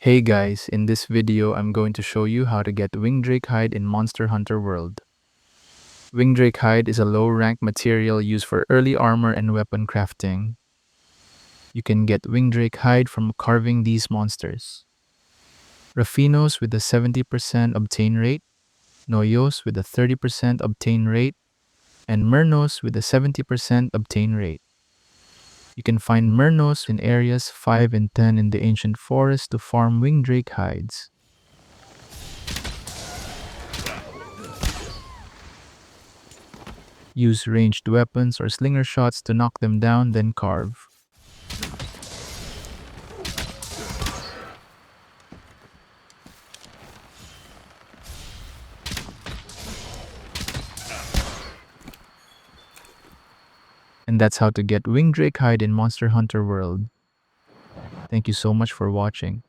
Hey guys, in this video I'm going to show you how to get Wingdrake Hide in Monster Hunter World. Wingdrake Hide is a low-rank material used for early armor and weapon crafting. You can get Wingdrake Hide from carving these monsters. Raffinos with a 70% obtain rate, Noyos with a 30% obtain rate, and Murnos with a 70% obtain rate. You can find Murnos in areas 5 and 10 in the ancient forest to farm Wingdrake Hides. Use ranged weapons or slinger shots to knock them down, then carve. And that's how to get Wingdrake Hide in Monster Hunter World. Thank you so much for watching.